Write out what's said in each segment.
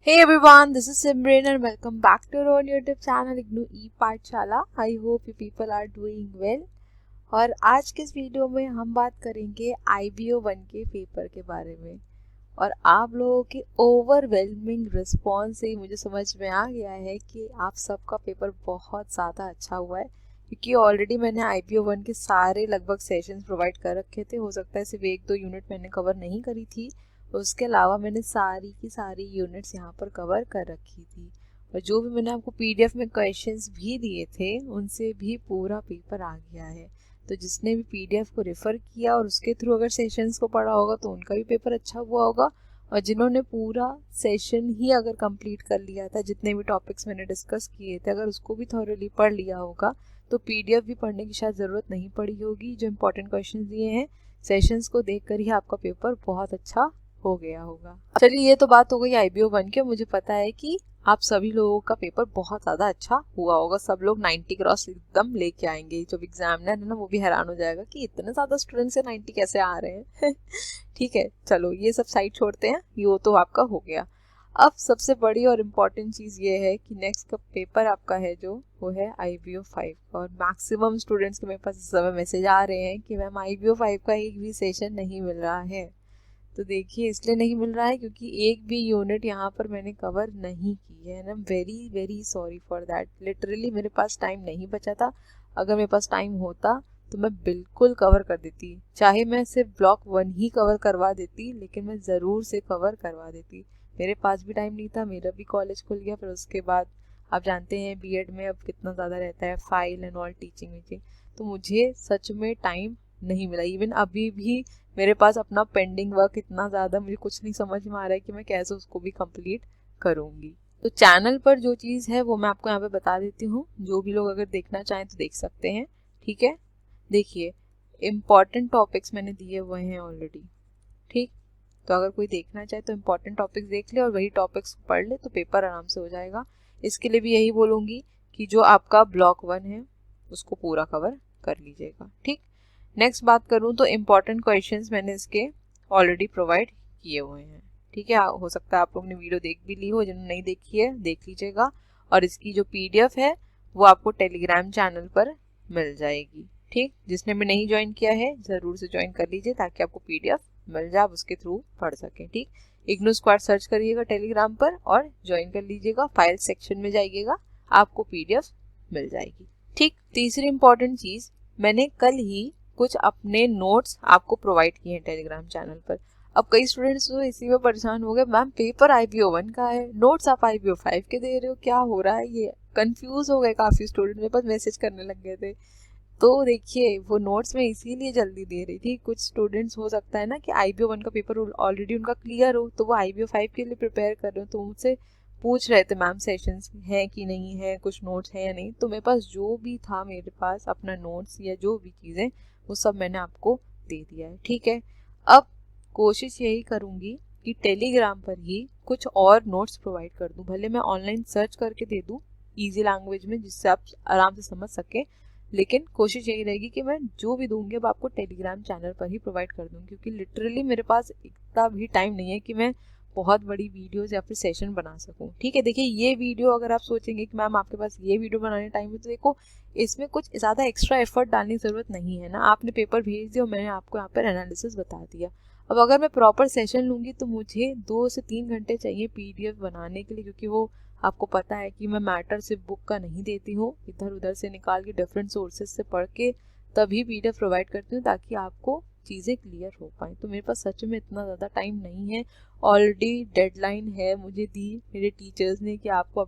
Hey everyone, this is Simran and welcome back to our own YouTube channel IGNOU E-पाठशाला। I hope you people are doing well। और आज के इस video में हम बात करेंगे IBO-1 के पेपर के बारे में। और आप लोगों के ओवरवेलमिंग रिस्पॉन्स से मुझे समझ में आ गया है कि आप सबका पेपर बहुत ज़्यादा अच्छा हुआ है, क्योंकि ऑलरेडी मैंने IBO-1 के सारे लगभग सेशंस प्रोवाइड कर रखे थे। हो सकता है सिर्फ 1-2 यूनिट मैंने कवर नहीं करी थी, उसके अलावा मैंने सारी की सारी यूनिट्स यहाँ पर कवर कर रखी थी। और जो भी मैंने आपको PDF में क्वेश्चंस भी दिए थे उनसे भी पूरा पेपर आ गया है। तो जिसने भी PDF को रेफ़र किया और उसके थ्रू अगर सेशंस को पढ़ा होगा तो उनका भी पेपर अच्छा हुआ होगा। और जिन्होंने पूरा सेशन ही अगर कंप्लीट कर लिया था, जितने भी टॉपिक्स मैंने डिस्कस किए थे, अगर उसको भी थॉरली पढ़ लिया होगा तो PDF भी पढ़ने की शायद ज़रूरत नहीं पड़ी होगी। जो इम्पोर्टेंट क्वेश्चन दिए हैं सेशंस को देखकर ही आपका पेपर बहुत अच्छा हो गया होगा। चलिए, ये तो बात हो गई IBO-1 के। मुझे पता है कि आप सभी लोगों का पेपर बहुत ज़्यादा अच्छा हुआ होगा। सब लोग 90 क्रॉस एकदम लेके आएंगे। जब एग्जामिनर है ना, वो भी हैरान हो जाएगा कि इतने ज़्यादा स्टूडेंट्स से 90 कैसे आ रहे हैं। ठीक है, चलो ये सब साइड छोड़ते हैं, ये तो आपका हो गया। अब सबसे बड़ी और इम्पॉर्टेंट चीज़ ये है कि नेक्स्ट का पेपर आपका है जो वो है IBO-5। और मैक्सिमम स्टूडेंट्स के मेरे पास इस समय मैसेज आ रहे हैं कि मैम IBO-5 का एक भी सेशन नहीं मिल रहा है। तो देखिए, इसलिए नहीं मिल रहा है क्योंकि एक भी यूनिट यहाँ पर मैंने कवर नहीं की है। I am very very sorry for that. Literally मेरे पास टाइम नहीं बचा था। अगर मेरे पास टाइम होता तो मैं बिल्कुल कवर कर देती, चाहे मैं सिर्फ ब्लॉक 1 ही कवर करवा देती, लेकिन मैं ज़रूर से कवर करवा देती। मेरे पास भी टाइम नहीं था, मेरा भी कॉलेज खुल गया। फिर उसके बाद आप जानते हैं BEd में अब कितना ज़्यादा रहता है, फाइल एंड ऑल, टीचिंग वीचिंग। तो मुझे सच में टाइम नहीं मिला। इवन अभी भी मेरे पास अपना पेंडिंग वर्क इतना ज़्यादा, मुझे कुछ नहीं समझ में आ रहा है कि मैं कैसे उसको भी कंप्लीट करूँगी। तो चैनल पर जो चीज़ है वो मैं आपको यहाँ पे बता देती हूँ। जो भी लोग अगर देखना चाहें तो देख सकते हैं। ठीक है, देखिए, इम्पॉर्टेंट टॉपिक्स मैंने दिए हुए हैं ऑलरेडी। ठीक, तो अगर कोई देखना चाहे तो इम्पॉर्टेंट टॉपिक्स देख ले और वही टॉपिक्स पढ़ ले तो पेपर आराम से हो जाएगा। इसके लिए भी यही बोलूँगी कि जो आपका ब्लॉक 1 है उसको पूरा कवर कर लीजिएगा। ठीक, नेक्स्ट बात करूँ तो इम्पॉर्टेंट क्वेश्चंस मैंने इसके ऑलरेडी प्रोवाइड किए हुए हैं। ठीक है, हो सकता है आप लोग ने वीडियो देख भी ली हो, जिन्होंने नहीं देखी है देख लीजिएगा। और इसकी जो PDF है वो आपको टेलीग्राम चैनल पर मिल जाएगी। ठीक, जिसने भी नहीं ज्वाइन किया है ज़रूर से ज्वाइन कर लीजिए ताकि आपको PDF मिल जाए, आप उसके थ्रू पढ़ सकें। ठीक, इग्नू स्क्वाड सर्च करिएगा टेलीग्राम पर और ज्वाइन कर लीजिएगा। फाइल सेक्शन में जाइएगा, आपको PDF मिल जाएगी। ठीक, तीसरी इंपॉर्टेंट चीज़, मैंने कल ही कुछ अपने नोट्स आपको प्रोवाइड किए हैं टेलीग्राम चैनल पर। अब कई स्टूडेंट्स तो इसी में परेशान हो गए, मैम पेपर IBO-1 का है, नोट्स आप IBO-5 के दे रहे हो, क्या हो रहा है? ये कंफ्यूज हो गए काफ़ी स्टूडेंट, मेरे पास मैसेज करने लग गए थे। तो देखिए, वो नोट्स मैं इसीलिए जल्दी दे रही थी। कुछ स्टूडेंट्स हो सकता है ना कि IBO-1 का पेपर ऑलरेडी उनका क्लियर हो, तो वो IBO-5 के लिए प्रिपेयर कर रहे हो, तो मुझसे पूछ रहे थे मैम सेशंस हैं कि नहीं है, कुछ नोट्स हैं या नहीं। तो मेरे पास जो भी था, मेरे पास अपना नोट्स या जो भी चीज़ें, वो सब मैंने आपको दे दिया है। ठीक है, अब कोशिश यही करूँगी कि टेलीग्राम पर ही कुछ और नोट्स प्रोवाइड कर दूँ। भले मैं ऑनलाइन सर्च करके दे दूँ ईजी लैंग्वेज में, जिससे आप आराम से समझ सकें, लेकिन कोशिश यही रहेगी कि मैं जो भी दूंगी अब आपको टेलीग्राम चैनल पर ही प्रोवाइड कर दूँ, क्योंकि लिटरली मेरे पास इतना भी टाइम नहीं है कि मैं बहुत बड़ी वीडियोस या फिर सेशन बना सकूं। ठीक है, देखिए, ये वीडियो अगर आप सोचेंगे कि मैम आपके पास ये वीडियो बनाने टाइम है, तो देखो, इसमें कुछ ज़्यादा एक्स्ट्रा एफर्ट डालने की ज़रूरत नहीं है ना। आपने पेपर भेज दिया और मैंने आपको यहाँ पर एनालिसिस बता दिया। अब अगर मैं प्रॉपर सेशन लूँगी तो मुझे 2 से 3 घंटे चाहिए PDF बनाने के लिए, क्योंकि वो आपको पता है कि मैं मैटर सिर्फ बुक का नहीं देती हूँ, इधर उधर से निकाल के डिफरेंट सोर्सेज से पढ़ के तभी PDF प्रोवाइड करती हूँ ताकि आपको चीज़ें क्लियर हो पाए। तो मेरे पास सच में इतना ज़्यादा टाइम नहीं है। ऑलरेडी डेडलाइन है मुझे दी मेरे टीचर्स ने कि आपने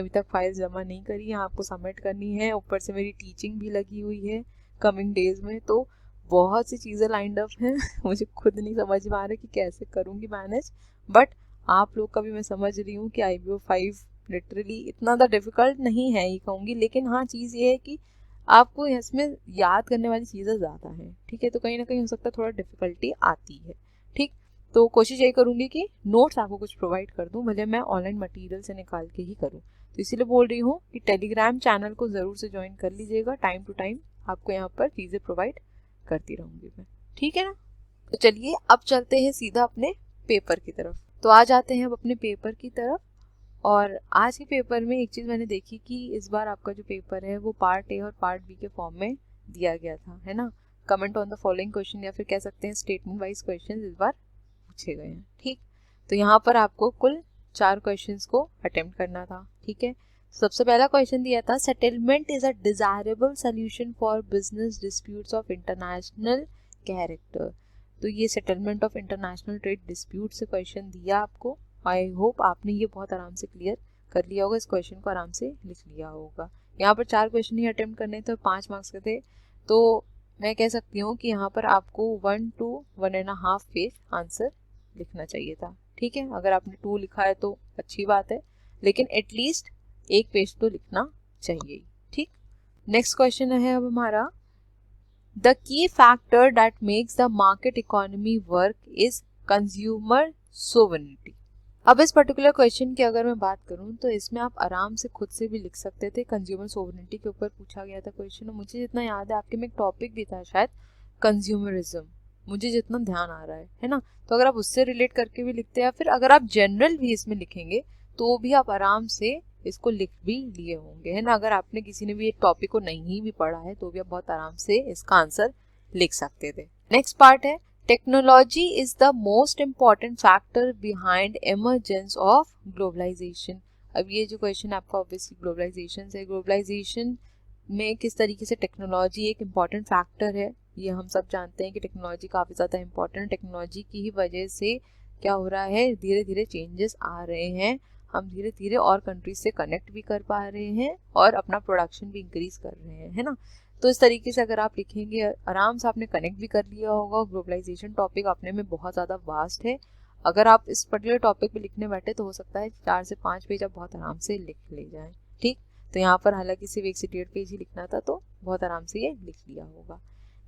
अभी तक फाइल जमा नहीं करी है, आपको सबमिट करनी है। ऊपर से मेरी टीचिंग भी लगी हुई है कमिंग डेज में, तो बहुत सी चीज़ें लाइंड अप हैं। मुझे खुद नहीं समझ में आ रहा कि कैसे करूँगी मैनेज, बट आप लोग का भी मैं समझ रही हूँ कि IBO-5 लिटरली इतना ज़्यादा डिफ़िकल्ट नहीं है ही कहूँगी, लेकिन हाँ, चीज़ ये है कि आपको इसमें याद करने वाली चीज़ें ज़्यादा हैं। ठीक है, तो कहीं ना कहीं हो सकता है थोड़ा डिफ़िकल्टी आती है। ठीक, तो कोशिश यही करूँगी कि नोट्स आपको कुछ प्रोवाइड कर दूँ, भले मैं ऑनलाइन मटेरियल से निकाल के ही करूँ। तो इसीलिए बोल रही हूँ कि टेलीग्राम चैनल को ज़रूर से ज्वाइन कर लीजिएगा। टाइम टू टाइम आपको यहाँ पर चीज़ें प्रोवाइड करती रहूँगी मैं। ठीक है ना, तो चलिए अब चलते हैं सीधा अपने पेपर की तरफ। तो आ जाते हैं अब अपने पेपर की तरफ। और आज के पेपर में एक चीज़ मैंने देखी कि इस बार आपका जो पेपर है वो पार्ट ए और पार्ट बी के फॉर्म में दिया गया था, है ना। Comment on the following question या फिर कह सकते हैं स्टेटमेंट वाइज क्वेश्चन इस बार पूछे गए हैं। ठीक, तो यहाँ पर आपको कुल 4 क्वेश्चंस को अटेम्प्ट करना था। ठीक है, सबसे पहला क्वेश्चन दिया था, settlement is a desirable solution for business disputes of international character. तो ये settlement of international trade dispute से क्वेश्चन दिया आपको। आई होप आपने ये बहुत आराम से क्लियर कर लिया होगा, इस क्वेश्चन को आराम से लिख लिया होगा। यहाँ पर 4 क्वेश्चन ही अटेम्प्ट करने थे, 5 मार्क्स के थे, तो मैं कह सकती हूँ कि यहाँ पर आपको 1 to 1.5 पेज आंसर लिखना चाहिए था। ठीक है, अगर आपने 2 लिखा है तो अच्छी बात है, लेकिन एटलीस्ट 1 पेज तो लिखना चाहिए। ठीक, नेक्स्ट क्वेश्चन है अब हमारा, the key factor that makes the market economy work is consumer sovereignty. अब इस पर्टिकुलर क्वेश्चन की अगर मैं बात करूं तो इसमें आप आराम से खुद से भी लिख सकते थे। कंज्यूमर सोवरेनिटी के ऊपर पूछा गया था क्वेश्चन, और मुझे जितना याद है आपके में एक टॉपिक भी था शायद कंज्यूमरिज्म, मुझे जितना ध्यान आ रहा है ना। तो अगर आप उससे रिलेट करके भी लिखते हैं या फिर अगर आप जनरल भी इसमें लिखेंगे तो भी आप आराम से इसको लिख भी लिए होंगे, है ना। अगर आपने किसी ने भी एक टॉपिक को नहीं भी पढ़ा है तो भी आप बहुत आराम से इसका आंसर लिख सकते थे। नेक्स्ट पार्ट है, technology is the most important factor behind emergence of globalisation. अब ये जो क्वेश्चन आपका ऑब्वियसली ग्लोबलाइजेशन से, ग्लोबलाइजेशन में किस तरीके से टेक्नोलॉजी एक इम्पॉर्टेंट फैक्टर है, ये हम सब जानते हैं कि टेक्नोलॉजी काफ़ी ज़्यादा इम्पॉर्टेंट, टेक्नोलॉजी की ही वजह से क्या हो रहा है, धीरे धीरे चेंजेस आ रहे हैं, हम धीरे धीरे और कंट्रीज से कनेक्ट भी कर पा रहे हैं और अपना प्रोडक्शन भी इंक्रीज कर रहे हैं, है ना। तो इस तरीके से अगर आप लिखेंगे आराम से आपने कनेक्ट भी कर लिया होगा। ग्लोबलाइजेशन टॉपिक अपने में बहुत ज़्यादा वास्ट है, अगर आप इस पर्टिकुलर टॉपिक पे लिखने बैठे तो हो सकता है 4 से 5 पेज आप बहुत आराम से लिख ले जाएं। ठीक, तो यहाँ पर हालांकि सिर्फ 1 से 1.5 पेज ही लिखना था, तो बहुत आराम से ये लिख लिया होगा।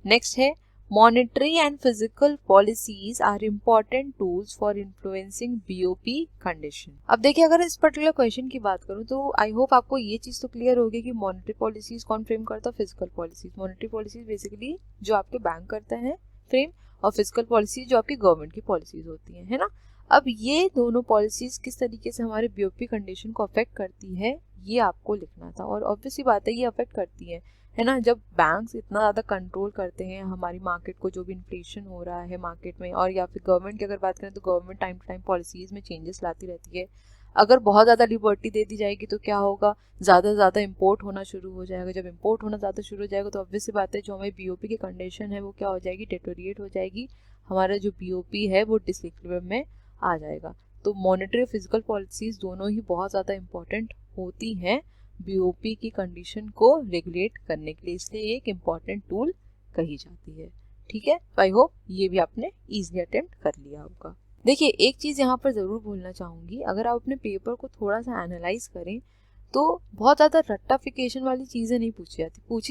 नेक्स्ट है, monetary and physical policies are important tools for influencing BOP condition. अब देखिए, अगर इस पर्टिकुलर क्वेश्चन की बात करूं तो आई होप आपको ये चीज तो क्लियर होगी कि मॉनेटरी पॉलिसीज कौन फ्रेम करता है, physical policies. Monetary policies basically जो आपके बैंक करते हैं फ्रेम, और फिजिकल पॉलिसीज जो आपकी गवर्नमेंट की पॉलिसीज होती है ना। अब ये दोनों पॉलिसीज किस तरीके से हमारे बीओपी कंडीशन को अफेक्ट करती है ये आपको लिखना था। और ऑब्वियसली बात है ये अफेक्ट करती है ना। जब बैंक्स इतना ज़्यादा कंट्रोल करते हैं हमारी मार्केट को, जो भी इन्फ्लेशन हो रहा है मार्केट में, और या फिर गवर्नमेंट की अगर बात करें तो government time to time policies में चेंजेस लाती रहती है। अगर बहुत ज़्यादा लिबर्टी दे दी जाएगी तो क्या होगा, ज़्यादा से ज़्यादा इम्पोर्ट होना शुरू हो जाएगा। जब इम्पोर्ट होना ज़्यादा शुरू हो जाएगा तो ऑब्वियस सी बात है जो हमारी बीओपी की कंडीशन है वो क्या हो जाएगी, डेटोरिएट हो जाएगी। हमारा जो बीओपी है वो डिसइक्विलिब्रियम में आ जाएगा। तो मॉनेटरी और फिजिकल पॉलिसीज़ दोनों ही बहुत ज़्यादा इंपॉर्टेंट होती हैं बीओपी की कंडीशन को रेगुलेट करने के लिए, इसलिए एक इम्पॉर्टेंट टूल कही जाती है। ठीक है, आई होप ये भी आपने इजीली अटेम्प्ट कर लिया होगा। देखिए, एक चीज़ यहाँ पर ज़रूर बोलना चाहूँगी, अगर आप अपने पेपर को थोड़ा सा एनालाइज करें तो बहुत ज़्यादा रट्टाफिकेशन वाली चीज़ें नहीं पूछी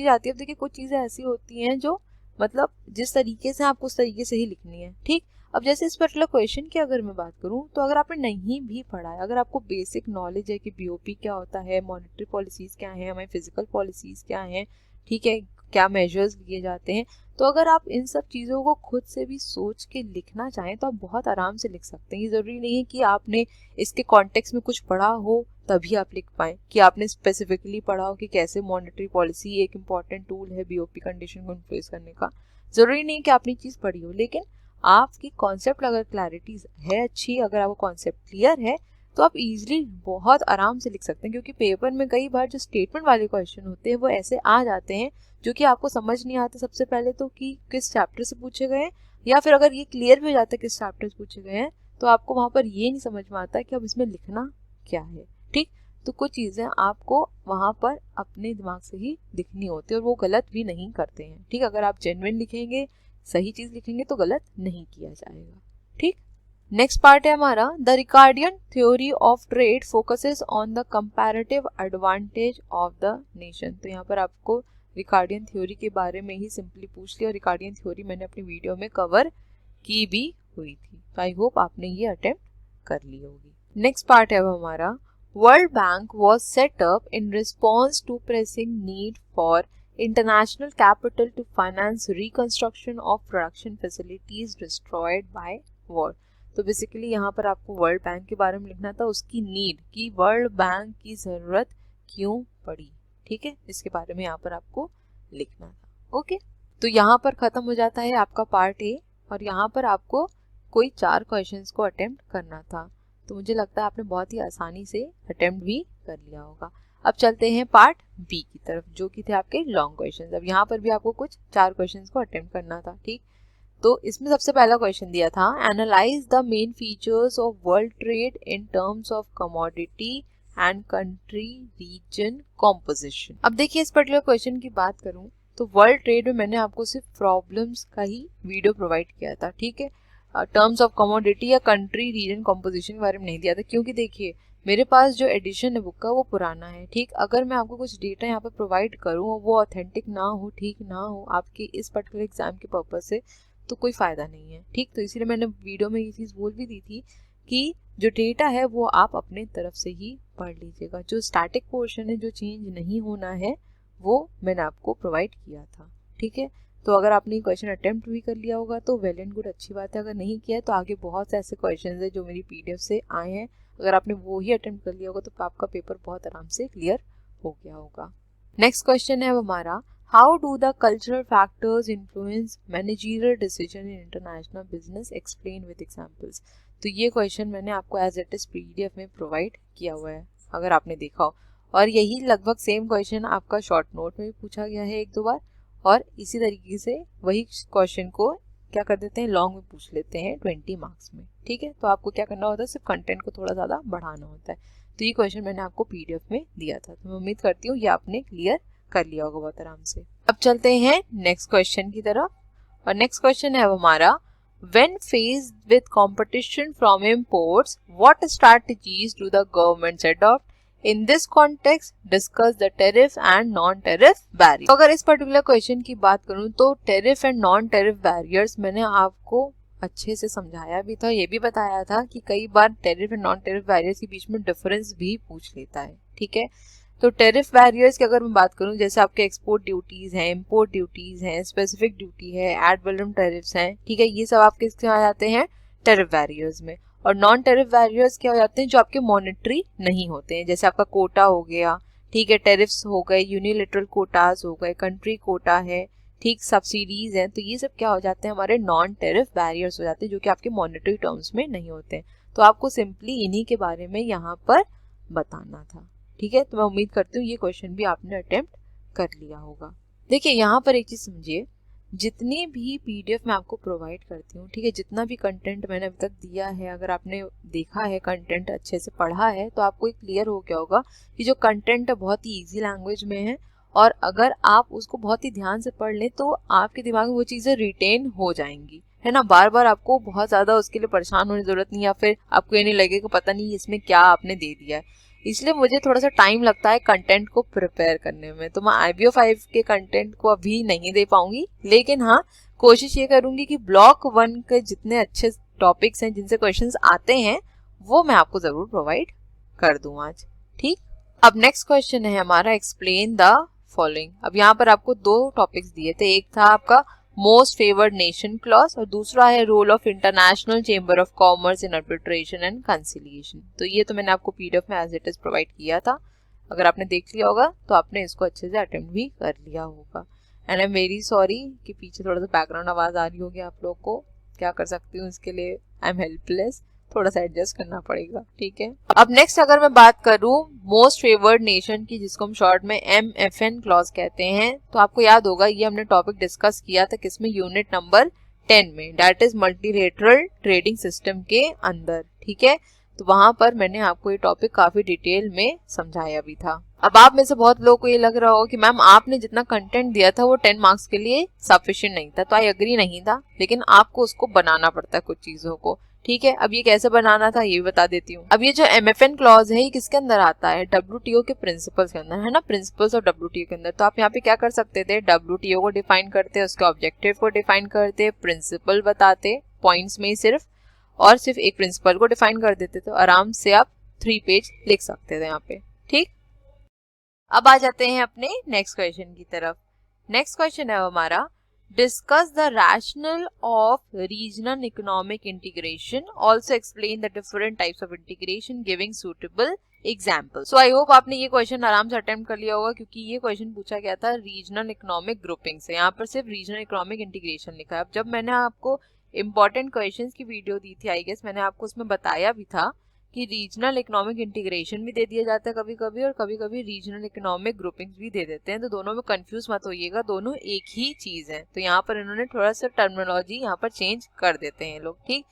जाती है। अब देखिए, कुछ चीज़ें ऐसी होती हैं जो मतलब जिस तरीके से आपको उस तरीके से ही लिखनी है। ठीक, अब जैसे इस पर्टिकुलर क्वेश्चन की अगर मैं बात करूं तो अगर आपने नहीं भी पढ़ा है, अगर आपको बेसिक नॉलेज है कि बीओपी क्या होता है, मॉनेटरी पॉलिसीज़ क्या हैं, हमारी फिजिकल पॉलिसीज़ क्या हैं, ठीक है, क्या मेजर्स लिए जाते हैं, तो अगर आप इन सब चीज़ों को खुद से भी सोच के लिखना चाहें तो आप बहुत आराम से लिख सकते हैं। ये ज़रूरी नहीं है कि आपने इसके कॉन्टेक्स्ट में कुछ पढ़ा हो तभी आप लिख पाएँ, कि आपने स्पेसिफिकली पढ़ा हो कि कैसे मॉनेटरी पॉलिसी एक इम्पॉर्टेंट टूल है बीओपी कंडीशन को इन्फ्लुएंस करने का। ज़रूरी नहीं है कि आपने चीज़ पढ़ी हो, लेकिन आपकी कॉन्सेप्ट अगर क्लैरिटी है अच्छी, अगर आपको कॉन्सेप्ट क्लियर है तो आप इजीली बहुत आराम से लिख सकते हैं। क्योंकि पेपर में कई बार जो स्टेटमेंट वाले क्वेश्चन होते हैं वो ऐसे आ जाते हैं जो कि आपको समझ नहीं आते सबसे पहले तो कि किस चैप्टर से पूछे गए हैं, या फिर अगर ये क्लियर भी हो जाता है किस चैप्टर से पूछे गए हैं तो आपको वहाँ पर ये नहीं समझ में आता कि अब इसमें लिखना क्या है। ठीक, तो कुछ चीज़ें आपको वहाँ पर अपने दिमाग से ही लिखनी होती है और वो गलत भी नहीं करते हैं। ठीक, अगर आप जेन्युइन लिखेंगे, सही चीज़ लिखेंगे तो गलत नहीं किया जाएगा। ठीक, नेक्स्ट पार्ट है हमारा, the Ricardian theory of trade focuses on the comparative advantage of the nation. तो यहाँ पर आपको रिकार्डियन थ्योरी के बारे में ही सिंपली पूछ लिया, और रिकार्डियन थ्योरी मैंने अपनी वीडियो में कवर की भी हुई थी, तो आई होप आपने ये अटेम्प्ट कर ली होगी। नेक्स्ट पार्ट है अब हमारा, world bank was set up in response to pressing need for international capital to finance reconstruction of production facilities destroyed by war। तो बेसिकली यहाँ पर आपको वर्ल्ड बैंक के बारे में लिखना था, उसकी नीड कि वर्ल्ड बैंक की ज़रूरत क्यों पड़ी, ठीक है, इसके बारे में यहाँ पर आपको लिखना था। ओके, तो यहाँ पर ख़त्म हो जाता है आपका पार्ट ए, और यहाँ पर आपको कोई 4 क्वेश्चंस को अटेम्प्ट करना था। तो मुझे लगता है आपने बहुत ही आसानी से अटेम्प्ट भी कर लिया होगा। अब चलते हैं पार्ट बी की तरफ, जो कि थे आपके लॉन्ग क्वेश्चंस। अब यहाँ पर भी आपको कुछ 4 क्वेश्चंस को अटेम्प्ट करना था, ठीक। तो इसमें सबसे पहला क्वेश्चन दिया था, analyse the main features of world trade in terms of commodity and country reason composition. अब देखिए, इस पर्टिकुलर क्वेश्चन की बात करूं तो वर्ल्ड ट्रेड में मैंने आपको सिर्फ प्रॉब्लम्स का ही वीडियो प्रोवाइड किया था, ठीक है। टर्म्स ऑफ कमोडिटी या कंट्री रीजन कॉम्पोजिशन के बारे में नहीं दिया था, क्योंकि देखिए मेरे पास जो एडिशन है बुक का वो पुराना है, ठीक। अगर मैं आपको कुछ डेटा यहाँ पे प्रोवाइड करूँ और वो ऑथेंटिक ना हो, ठीक ना हो आपके इस पर्टिकुलर एग्जाम के पर्पज से, तो कोई फ़ायदा नहीं है, ठीक। तो इसीलिए मैंने वीडियो में ये चीज़ बोल भी दी थी कि जो डेटा है वो आप अपने तरफ से ही पढ़ लीजिएगा। जो स्टैटिक पोर्शन है, जो चेंज नहीं होना है, वो मैंने आपको प्रोवाइड किया था, ठीक है। तो अगर आपने क्वेश्चन अटेम्प्ट भी कर लिया होगा तो वेल एंड गुड, अच्छी बात है। अगर नहीं किया है तो आगे बहुत से ऐसे क्वेश्चन है जो मेरी PDF से आए हैं, अगर आपने वो ही अटेम्प्ट कर लिया होगा तो आपका पेपर बहुत आराम से क्लियर हो गया होगा। नेक्स्ट क्वेश्चन है हमारा, how do the cultural factors influence managerial decision in international business, explain with examples. तो ये क्वेश्चन मैंने आपको एज इट इज PDF में प्रोवाइड किया हुआ है, अगर आपने देखा हो। और यही लगभग सेम क्वेश्चन आपका शॉर्ट नोट में भी पूछा गया है 1-2 बार, और इसी तरीके से वही क्वेश्चन को क्या कर देते हैं, लॉन्ग में पूछ लेते हैं 20 मार्क्स में, ठीक है। तो आपको क्या करना होता है, सिर्फ कंटेंट को थोड़ा ज़्यादा बढ़ाना होता है। तो ये क्वेश्चन मैंने आपको PDF में दिया था, तो मैं उम्मीद करती हूँ ये आपने क्लियर कर लिया होगा बहुत आराम से। अब चलते हैं नेक्स्ट क्वेश्चन की तरफ, और नेक्स्ट क्वेश्चन है हमारा, when faced with competition from imports, what strategies do the governments adopt? In this context, discuss the tariff and non-tariff barriers. तो अगर इस पर्टिकुलर क्वेश्चन की बात करूं तो tariff and non tariff barriers मैंने आपको अच्छे से समझाया भी था, ये भी बताया था कि कई बार tariff and non tariff barriers के बीच में डिफरेंस भी पूछ लेता है, ठीक है। तो टेरिफ बैरियर्स की अगर मैं बात करूं, जैसे आपके एक्सपोर्ट ड्यूटीज हैं, इंपोर्ट ड्यूटीज हैं, स्पेसिफिक ड्यूटी है, एड वैल्यूम टैरिफ्स हैं, ठीक है, ये सब आपके इसके आ जाते हैं टेरिफ बैरियर्स में। और नॉन टेरिफ बैरियर्स क्या हो जाते हैं, जो आपके मॉनेटरी नहीं होते हैं, जैसे आपका कोटा हो गया, ठीक है, टेरिफ्स हो गए, यूनिलेटरल कोटाज हो गए, कंट्री कोटा है, ठीक, सब्सिडीज हैं। तो ये सब क्या हो जाते हैं, हमारे नॉन टेरिफ बैरियर्स हो जाते हैं, जो कि आपके मॉनेटरी टर्म्स में नहीं होते हैं। तो आपको सिंपली इन्हीं के बारे में यहाँ पर बताना था, ठीक है। तो मैं उम्मीद करती हूँ ये क्वेश्चन भी आपने अटेम्प्ट कर लिया होगा। देखिए यहाँ पर एक चीज समझिए, जितनी भी PDF मैं आपको प्रोवाइड करती हूँ, ठीक है, जितना भी कंटेंट मैंने अभी तक दिया है, अगर आपने देखा है कंटेंट अच्छे से पढ़ा है तो आपको एक क्लियर हो गया होगा कि जो कंटेंट है बहुत ही ईजी लैंग्वेज में है, और अगर आप उसको बहुत ही ध्यान से पढ़ लें तो आपके दिमाग में वो चीज़ें रिटेन हो जाएंगी, है ना। बार बार आपको बहुत ज़्यादा उसके लिए परेशान होने की जरूरत नहीं, या फिर आपको ये नहीं लगेगा पता नहीं इसमें क्या आपने दे दिया है। इसलिए मुझे थोड़ा सा टाइम लगता है कंटेंट को प्रिपेयर करने में, तो मैं IBO 5 के कंटेंट को अभी नहीं दे पाऊंगी, लेकिन हाँ कोशिश ये करूंगी कि ब्लॉक 1 के जितने अच्छे टॉपिक्स हैं जिनसे क्वेश्चंस आते हैं वो मैं आपको जरूर प्रोवाइड कर दूं आज, ठीक। अब नेक्स्ट क्वेश्चन है हमारा, एक्सप्लेन द फॉलोइंग। अब यहाँ पर आपको 2 टॉपिक्स दिए थे, एक था आपका मोस्ट फेवर्ड नेशन क्लॉज और दूसरा है role of international chamber of commerce in arbitration and conciliation. तो ये तो मैंने आपको PDF में एज इट इज प्रोवाइड किया था, अगर आपने देख लिया होगा तो आपने इसको अच्छे से अटेम्प्ट भी कर लिया होगा। And I am very sorry कि पीछे थोड़ा सा बैकग्राउंड आवाज आ रही होगी आप लोग को, क्या कर सकती हूँ इसके लिए, आई एम हेल्पलेस, थोड़ा सा एडजस्ट करना पड़ेगा, ठीक है। अब नेक्स्ट अगर मैं बात करूं मोस्ट फेवर्ड नेशन की, जिसको हम शॉर्ट में MFN क्लॉज कहते हैं, तो आपको याद होगा ये हमने टॉपिक डिस्कस किया था किसमें, यूनिट नंबर 10 में, that is multilateral trading system के अंदर, ठीक है। तो वहां पर मैंने आपको ये टॉपिक काफी डिटेल में समझाया भी था। अब आप में से बहुत लोगों को ये लग रहा होगा कि मैम आपने जितना कंटेंट दिया था वो 10 मार्क्स के लिए सफिशिएंट नहीं था, तो आई एग्री नहीं था, लेकिन आपको उसको बनाना पड़ता है कुछ चीजों को, ठीक है। अब ये कैसे बनाना था ये भी बता देती हूँ। अब ये जो MFN क्लॉज है ये किसके अंदर आता है, WTO के प्रिंसिपल्स के अंदर, है ना, प्रिंसिपल्स ऑफ WTO के अंदर। तो आप यहाँ पे क्या कर सकते थे, WTO को डिफाइन करते, उसके ऑब्जेक्टिव को डिफाइन करते, प्रिंसिपल बताते पॉइंट्स में सिर्फ, और सिर्फ एक प्रिंसिपल को डिफाइन कर देते, तो आराम से आप 3 पेज लिख सकते थे यहाँ पे, ठीक। अब आ जाते हैं अपने नेक्स्ट क्वेश्चन की तरफ। नेक्स्ट क्वेश्चन है हमारा, Discuss the rationale of regional economic integration. Also explain the different types of integration, giving suitable example. So I hope आपने ये क्वेश्चन आराम से अटेम्प्ट कर लिया होगा, क्योंकि ये क्वेश्चन पूछा गया था रीजनल इकोनॉमिक ग्रुपिंग से. यहाँ पर सिर्फ रीजनल इकोनॉमिक इंटीग्रेशन लिखा है. अब जब मैंने आपको इंपॉर्टेंट क्वेश्चंस की वीडियो दी थी, आई गेस मैंने आपको उसमें बताया भी था कि रीजनल इकोनॉमिक इंटीग्रेशन भी दे दिया जाता है कभी कभी, और कभी कभी रीजनल इकोनॉमिक ग्रुपिंग्स भी दे देते हैं. तो दोनों में कंफ्यूज मत होइएगा, दोनों एक ही चीज है. तो यहाँ पर इन्होंने थोड़ा सा टर्मिनोलॉजी यहाँ पर चेंज कर देते हैं लोग, ठीक.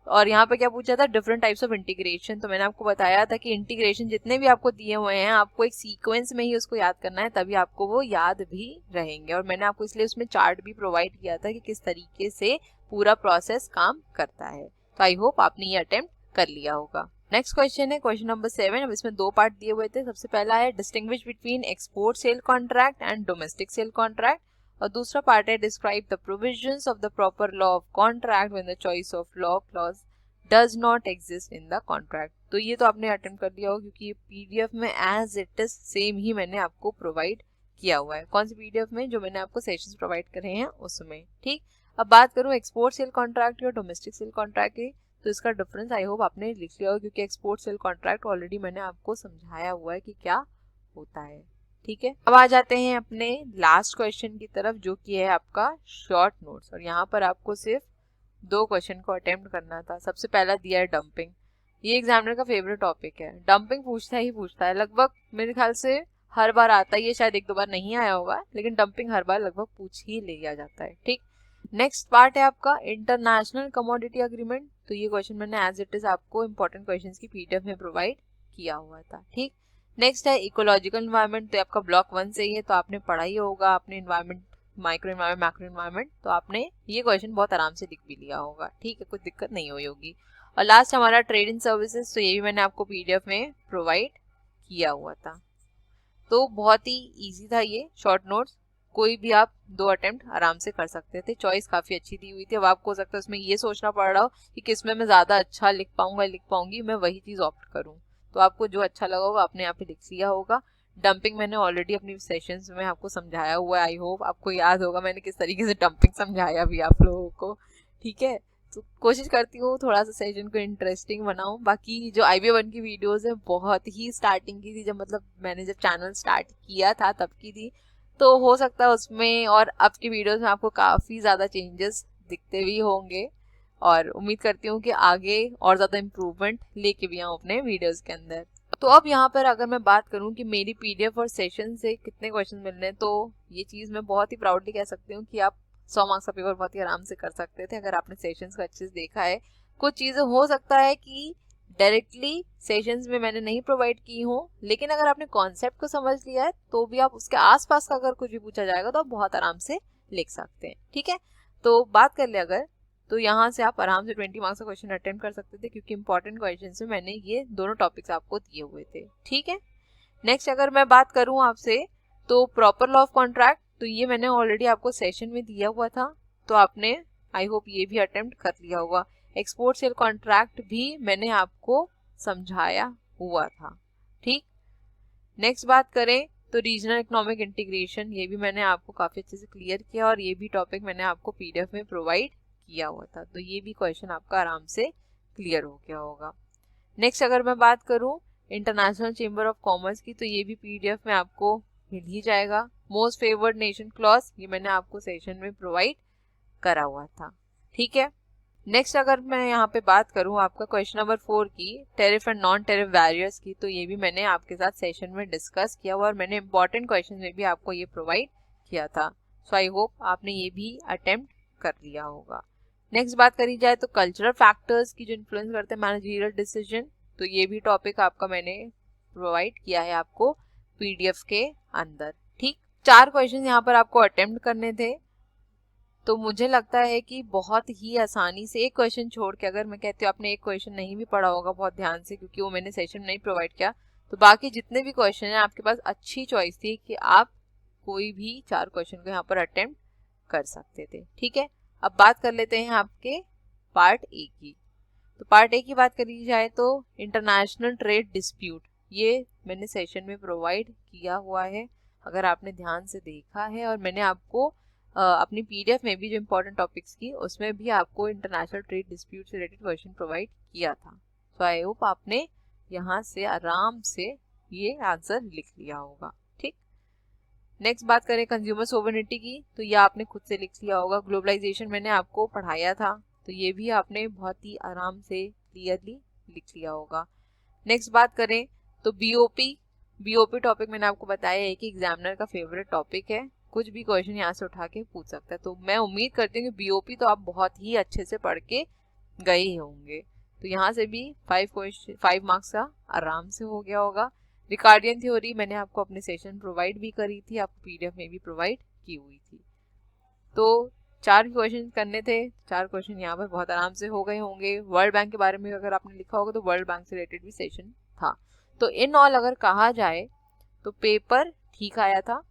और यहाँ पे क्या पूछा था, डिफरेंट टाइप्स ऑफ इंटीग्रेशन. तो मैंने आपको बताया था कि इंटीग्रेशन जितने भी आपको दिए हुए हैं, आपको एक सीक्वेंस में ही उसको याद करना है, तभी आपको वो याद भी रहेंगे. और मैंने आपको इसलिए उसमें चार्ट भी प्रोवाइड किया था कि किस तरीके से पूरा प्रोसेस काम करता है. तो आई होप आपने ये अटेम्प्ट कर लिया होगा. नेक्स्ट क्वेश्चन है क्वेश्चन नंबर 7. अब इसमें दो पार्ट दिए हुए थे. सबसे पहला है distinguish between export sale contract and domestic sale contract, और दूसरा पार्ट है describe the provisions of the proper law of contract when the choice of law clause does not exist in the contract. तो ये तो आपने attempt कर लिया होगा, क्योंकि ये पीडीएफ में एज इट इज सेम ही मैंने आपको प्रोवाइड किया हुआ है. कौन सी पीडीएफ में, जो मैंने आपको सेशंस प्रोवाइड करे हैं उसमें, ठीक. अब बात करूँ एक्सपोर्ट सेल कॉन्ट्रैक्ट और डोमेस्टिक सेल कॉन्ट्रैक्ट की, तो इसका डिफरेंस आई होप आपने लिख लिया होगा, क्योंकि एक्सपोर्ट सेल कॉन्ट्रैक्ट ऑलरेडी मैंने आपको समझाया हुआ है कि क्या होता है, ठीक है. अब आ जाते हैं अपने लास्ट क्वेश्चन की तरफ, जो कि है आपका शॉर्ट नोट्स. और यहाँ पर आपको सिर्फ दो क्वेश्चन को अटेम्प्ट करना था. सबसे पहला दिया है डंपिंग. ये एग्जामिनर का फेवरेट टॉपिक है. डंपिंग पूछता ही पूछता है, लगभग मेरे ख्याल से हर बार आता है. ये शायद एक दो बार नहीं आया होगा, लेकिन डंपिंग हर बार लगभग पूछ ही लिया जाता है, ठीक. नेक्स्ट पार्ट है आपका इंटरनेशनल कमोडिटी अग्रीमेंट. तो ये क्वेश्चन मैंने एज इट इज आपको इंपॉर्टेंट क्वेश्चंस की पीडीएफ में प्रोवाइड किया हुआ था, ठीक. नेक्स्ट है इकोलॉजिकल एनवायरनमेंट. तो आपका ब्लॉक 1 से ही है, तो आपने पढ़ा ही होगा आपने environment, micro environment, macro environment. तो आपने ये क्वेश्चन बहुत आराम से लिख भी लिया होगा, ठीक है, कुछ दिक्कत नहीं हुई होगी. और लास्ट हमारा ट्रेड इन सर्विसेज. तो ये भी मैंने आपको पीडीएफ में प्रोवाइड किया हुआ था. तो बहुत ही इजी था ये शॉर्ट नोट्स. कोई भी आप दो अटेम्प्ट आराम से कर सकते थे. चॉइस काफी अच्छी दी हुई थी. अब आपको हो सकता है उसमें ये सोचना पड़ रहा हो कि किसमें मैं ज्यादा अच्छा लिख पाऊंगा, लिख पाऊंगी, मैं वही चीज ऑप्ट करूं. तो आपको जो अच्छा लगा होगा आपने यहाँ पे लिख लिया होगा. डंपिंग मैंने ऑलरेडी अपनी सेशंस में आपको समझाया हुआ है. आई होप आपको याद होगा मैंने किस तरीके से डंपिंग समझाया भी आप लोगों को, ठीक है. तो कोशिश करती हूँ थोड़ा सा सेशन को इंटरेस्टिंग बनाऊं. बाकी जो IB1 की वीडियोस है बहुत ही स्टार्टिंग की थी, जब मतलब मैंने जब चैनल स्टार्ट किया था तब की थी. तो हो सकता है उसमें और अब की वीडियोस में आपको काफ़ी ज़्यादा चेंजेस दिखते भी होंगे, और उम्मीद करती हूँ कि आगे और ज़्यादा इम्प्रूवमेंट लेके भी आऊँ अपने वीडियोस के अंदर. तो अब यहाँ पर अगर मैं बात करूँ कि मेरी पीडीएफ और सेशन से कितने क्वेश्चन मिल रहे हैं, तो ये चीज़ मैं बहुत ही प्राउडली कह सकती हूँ कि आप 100 मार्क्स का पेपर बहुत ही आराम से कर सकते थे अगर आपने सेशंस को अच्छे से देखा है. कुछ चीज़ें हो सकता है कि डायरेक्टली सेशंस में मैंने नहीं प्रोवाइड की हो, लेकिन अगर आपने कॉन्सेप्ट को समझ लिया है तो भी आप उसके आसपास का अगर कुछ भी पूछा जाएगा तो आप बहुत आराम से लिख सकते हैं, ठीक है. तो बात कर ले अगर, तो यहाँ से आप आराम से 20 मार्क्स का क्वेश्चन अटेम्प्ट कर सकते थे, क्योंकि इंपॉर्टेंट क्वेश्चन में मैंने ये दोनों टॉपिक्स आपको दिए हुए थे, ठीक है. नेक्स्ट अगर मैं बात करूँ आपसे, तो प्रॉपर लॉ ऑफ कॉन्ट्रैक्ट. तो ये मैंने ऑलरेडी आपको सेशन में दिया हुआ था, तो आपने आई होप ये भी अटेम्प्ट कर लिया होगा. एक्सपोर्ट सेल कॉन्ट्रैक्ट भी मैंने आपको समझाया हुआ था, ठीक. नेक्स्ट बात करें तो रीजनल इकोनॉमिक इंटीग्रेशन. ये भी मैंने आपको काफ़ी अच्छे से क्लियर किया, और ये भी टॉपिक मैंने आपको पीडीएफ में प्रोवाइड किया हुआ था. तो ये भी क्वेश्चन आपका आराम से क्लियर हो गया होगा. नेक्स्ट अगर मैं बात करूँ इंटरनेशनल चेंबर ऑफ कॉमर्स की, तो ये भी पीडीएफ में आपको मिल ही जाएगा. मोस्ट फेवर्ड नेशन क्लॉज, ये मैंने आपको सेशन में प्रोवाइड करा हुआ था, ठीक है. नेक्स्ट अगर मैं यहाँ पे बात करूँ आपका क्वेश्चन नंबर 4 की, tariff and non tariff barriers की, तो ये भी मैंने आपके साथ सेशन में डिस्कस किया हुआ, और मैंने इंपॉर्टेंट क्वेश्चन में भी आपको ये प्रोवाइड किया था. सो आई होप आपने ये भी अटेम्प्ट कर लिया होगा. नेक्स्ट बात करी जाए तो कल्चरल फैक्टर्स की जो इन्फ्लुएंस करते हैं मैनेजरियल डिसीजन, तो ये भी टॉपिक आपका मैंने प्रोवाइड किया है आपको पीडीएफ के अंदर, ठीक. 4 क्वेश्चन यहाँ पर आपको अटेम्प्ट करने थे. तो मुझे लगता है कि बहुत ही आसानी से, एक क्वेश्चन छोड़ के, अगर मैं कहती हूँ आपने एक क्वेश्चन नहीं भी पढ़ा होगा बहुत ध्यान से, क्योंकि वो मैंने सेशन नहीं प्रोवाइड किया, तो बाकी जितने भी क्वेश्चन हैं आपके पास अच्छी चॉइस थी कि आप कोई भी 4 क्वेश्चन को यहाँ पर अटेम्प्ट कर सकते थे, ठीक है. अब बात कर लेते हैं आपके पार्ट ए की. तो पार्ट ए की बात करी जाए तो इंटरनेशनल ट्रेड डिस्प्यूट, ये मैंने सेशन में प्रोवाइड किया हुआ है, अगर आपने ध्यान से देखा है. और मैंने आपको अपनी PDF में भी जो इम्पोर्टेंट टॉपिक्स की उसमें भी आपको इंटरनेशनल ट्रेड डिस्प्यूट से रिलेटेड क्वेश्चन प्रोवाइड किया था। तो आई होप आपने यहाँ से आराम से ये आंसर लिख लिया होगा। ठीक, नेक्स्ट बात करें कंज्यूमर सोवरेनिटी की, तो ये आपने खुद से लिख लिया होगा। ग्लोबलाइजेशन मैंने आपको पढ़ाया था, तो ये भी आपने बहुत ही आराम से क्लियरली लिख लिया होगा। नेक्स्ट बात करें तो बीओपी टॉपिक मैंने आपको बताया है कि एग्जामिनर का फेवरेट टॉपिक है, कुछ भी क्वेश्चन यहाँ से उठा के पूछ सकता है। तो मैं उम्मीद करती हूँ कि बीओपी तो आप बहुत ही अच्छे से पढ़ के गए ही होंगे, तो यहाँ से भी 5 मार्क्स का आराम से हो गया होगा। रिकार्डियन थ्योरी मैंने आपको अपने सेशन प्रोवाइड भी करी थी, आपको PDF में भी प्रोवाइड की हुई थी। तो 4 क्वेश्चन करने थे, 4 क्वेश्चन यहाँ पर बहुत आराम से हो गए होंगे। वर्ल्ड बैंक के बारे में अगर आपने लिखा होगा तो वर्ल्ड बैंक से रिलेटेड भी सेशन था। तो इन ऑल अगर कहा जाए तो पेपर ठीक आया था।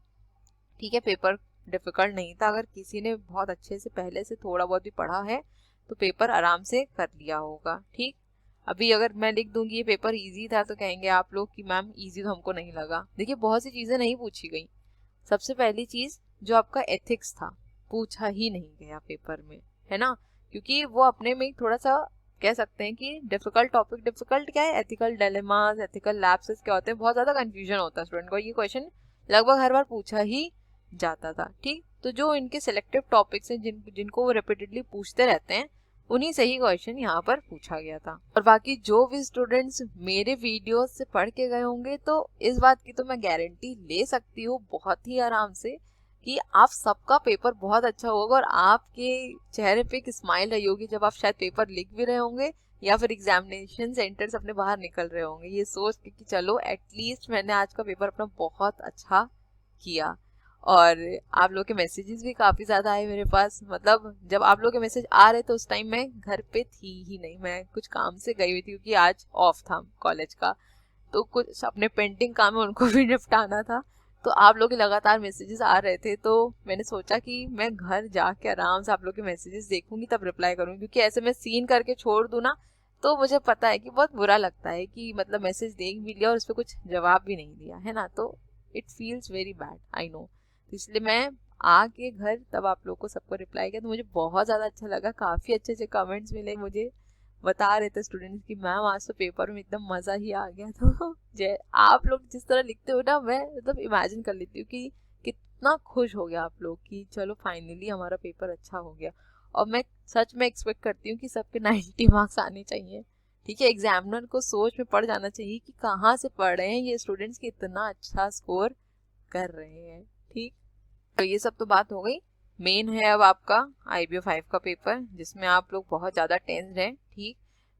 ठीक है, पेपर डिफिकल्ट नहीं था। अगर किसी ने बहुत अच्छे से पहले से थोड़ा बहुत भी पढ़ा है तो पेपर आराम से कर लिया होगा। ठीक, अभी अगर मैं लिख दूंगी ये पेपर इजी था तो कहेंगे आप लोग कि मैम इजी तो हमको नहीं लगा। देखिए बहुत सी चीज़ें नहीं पूछी गई। सबसे पहली चीज़ जो आपका एथिक्स था पूछा ही नहीं गया पेपर में, है ना, क्योंकि वो अपने में थोड़ा सा कह सकते हैं कि डिफिकल्ट टॉपिक। डिफिकल्ट क्या है, एथिकल डिलेमास, एथिकल लैप्सेस क्या होते हैं, बहुत ज़्यादा कन्फ्यूजन होता है स्टूडेंट को। ये क्वेश्चन लगभग हर बार पूछा ही जाता था। ठीक, तो जो इनके सिलेक्टिव टॉपिक्स हैं जिनको वो रिपीटेडली पूछते रहते हैं, उन्हीं से ही क्वेश्चन यहाँ पर पूछा गया था। और बाकी जो भी स्टूडेंट्स मेरे वीडियोस से पढ़ के गए होंगे तो इस बात की तो मैं गारंटी ले सकती हूँ बहुत ही आराम से कि आप सबका पेपर बहुत अच्छा होगा और आपके चेहरे पे एक स्माइल रही होगी जब आप शायद पेपर लिख भी रहे होंगे या फिर एग्जामिनेशन सेंटर से अपने बाहर निकल रहे होंगे, ये सोच के कि चलो एटलीस्ट मैंने आज का पेपर अपना बहुत अच्छा किया। और आप लोग के मैसेजेस भी काफ़ी ज़्यादा आए मेरे पास। मतलब जब आप लोग के मैसेज आ रहे थे उस टाइम मैं घर पे थी ही नहीं, मैं कुछ काम से गई हुई थी क्योंकि आज ऑफ था कॉलेज का, तो कुछ अपने पेंटिंग काम है उनको भी निपटाना था। तो आप लोग के लगातार मैसेजेस आ रहे थे, तो मैंने सोचा कि मैं घर जाके आराम से आप लोग के मैसेजेस देखूंगी तब रिप्लाई करूँगी, क्योंकि ऐसे मैं सीन करके छोड़ दूँ ना तो मुझे पता है कि बहुत बुरा लगता है कि मतलब मैसेज देख भी लिया और उस पर कुछ जवाब भी नहीं दिया, है ना, तो it feels very bad, I know. तो इसलिए मैं आके घर तब आप लोग को सबको रिप्लाई किया, तो मुझे बहुत ज़्यादा अच्छा लगा। काफ़ी अच्छे अच्छे कमेंट्स मिले मुझे, बता रहे थे स्टूडेंट्स कि मैम आज तो पेपर में एकदम मज़ा ही आ गया। तो जय आप लोग जिस तरह लिखते हो ना, मैं मतलब इमेजिन कर लेती हूँ कि कितना खुश हो गया आप लोग कि चलो फाइनली हमारा पेपर अच्छा हो गया। और मैं सच में एक्सपेक्ट करती हूँ कि सबके 90 मार्क्स आने चाहिए। ठीक है, एग्जामिनर को सोच में पड़ जाना चाहिए कि कहाँ से पढ़ रहे हैं ये स्टूडेंट्स की इतना अच्छा स्कोर कर रहे हैं। ठीक, तो ये सब तो बात हो गई। मेन है अब आपका IBO 5 का पेपर, जिसमें आप लोग बहुत ज़्यादा टेंस्ड हैं। ठीक,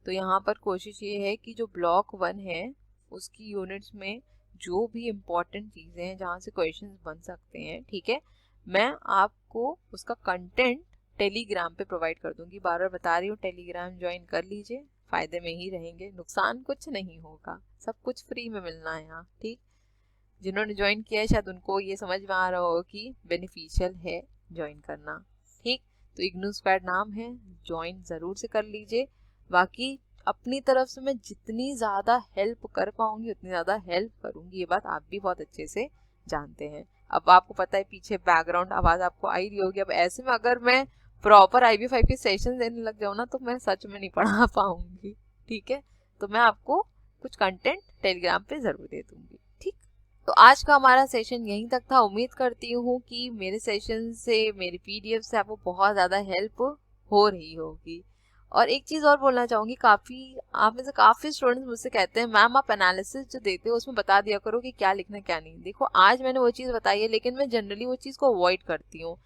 तो यहाँ पर कोशिश ये है कि जो ब्लॉक 1 है उसकी यूनिट्स में जो भी इम्पोर्टेंट चीज़ें हैं जहाँ से क्वेश्चंस बन सकते हैं, ठीक है, मैं आपको उसका कंटेंट टेलीग्राम पे प्रोवाइड कर दूंगी। बार बार बता रही हूँ, टेलीग्राम ज्वाइन कर लीजिए, फ़ायदे में ही रहेंगे, नुकसान कुछ नहीं होगा, सब कुछ फ्री में मिलना है यहाँ। ठीक, जिन्होंने ज्वाइन किया है शायद उनको ये समझ में आ रहा हो कि बेनिफिशियल है ज्वाइन करना। ठीक, तो इग्नू स्क्वाड नाम है, ज्वाइन ज़रूर से कर लीजिए। बाकी अपनी तरफ से मैं जितनी ज़्यादा हेल्प कर पाऊंगी उतनी ज़्यादा हेल्प करूंगी, ये बात आप भी बहुत अच्छे से जानते हैं। अब आपको पता है पीछे बैकग्राउंड आवाज़ आपको आई रही होगी। अब ऐसे में अगर मैं प्रॉपर IBO 5 के सेशन देने लग जाऊँ ना तो मैं सच में नहीं पढ़ा पाऊंगी। ठीक है, तो मैं आपको कुछ कंटेंट टेलीग्राम पे ज़रूर दे दूंगी। ठीक, तो आज का हमारा सेशन यहीं तक था। उम्मीद करती हूँ कि मेरे सेशन से, मेरे PDF से आपको बहुत ज़्यादा हेल्प हो रही होगी। और एक चीज़ और बोलना चाहूँगी, आप में से काफ़ी स्टूडेंट्स मुझसे कहते हैं मैम आप एनालिसिस जो देते हो उसमें बता दिया करो कि क्या लिखना क्या नहीं। देखो आज मैंने वो चीज़ बताई है, लेकिन मैं जनरली वो चीज़ को अवॉइड करती हूँ।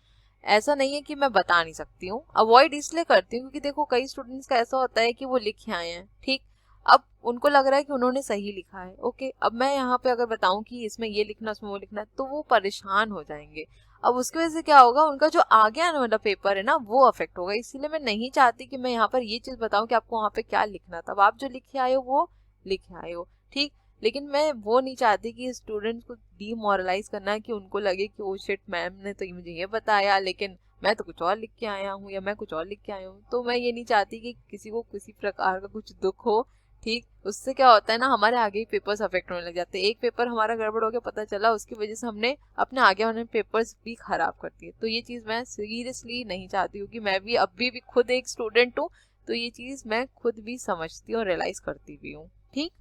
ऐसा नहीं है कि मैं बता नहीं सकती हूँ, अवॉइड इसलिए करती हूँ क्योंकि देखो कई स्टूडेंट्स का ऐसा होता है कि वो लिखे आए हैं, ठीक, अब उनको लग रहा है कि उन्होंने सही लिखा है, ओके, अब मैं यहाँ पे अगर बताऊं कि इसमें ये लिखना उसमें वो लिखना है तो वो परेशान हो जाएंगे। अब उसकी वजह से क्या होगा, उनका जो आगे आने वाला पेपर है ना वो अफेक्ट होगा। इसीलिए मैं नहीं चाहती कि मैं यहाँ पर ये चीज़ बताऊं कि आपको वहाँ पे क्या लिखना था। अब आप जो लिखे आए हो वो लिखे आए हो, ठीक, लेकिन मैं वो नहीं चाहती कि स्टूडेंट्स को डीमोरलाइज करना है कि उनको लगे कि ओ शिट मैम ने तो मुझे ये बताया लेकिन मैं तो कुछ और लिख के आया हूँ या मैं कुछ और लिख के आया हूँ। तो मैं ये नहीं चाहती कि किसी को किसी प्रकार का कुछ दुख हो। ठीक, उससे क्या होता है ना, हमारे आगे ही पेपर्स अफेक्ट होने लग जाते हैं। एक पेपर हमारा गड़बड़ हो गया पता चला, उसकी वजह से हमने अपने आगे वाले पेपर्स भी खराब कर दिए। तो ये चीज़ मैं सीरियसली नहीं चाहती हूँ, कि मैं भी अभी भी खुद एक स्टूडेंट हूँ, तो ये चीज़ मैं खुद भी समझती हूँ और रियलाइज करती भी हूँ। ठीक,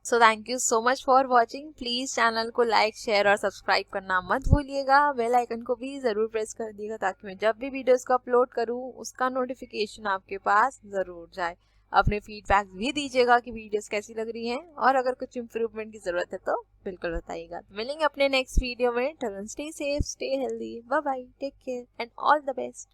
so thank you so much for watching. Please channel को लाइक, शेयर और सब्सक्राइब करना मत भूलिएगा। बेल आइकन को भी ज़रूर प्रेस कर दिएगा, ताकि मैं जब भी वीडियोस को अपलोड करूँ उसका नोटिफिकेशन आपके पास ज़रूर जाए। अपने फीडबैक भी दीजिएगा कि वीडियोस कैसी लग रही हैं, और अगर कुछ इम्प्रूवमेंट की ज़रूरत है तो बिल्कुल बताइएगा। मिलेंगे अपने नेक्स्ट वीडियो में। Till then stay safe, stay healthy, bye bye, take care and all the best.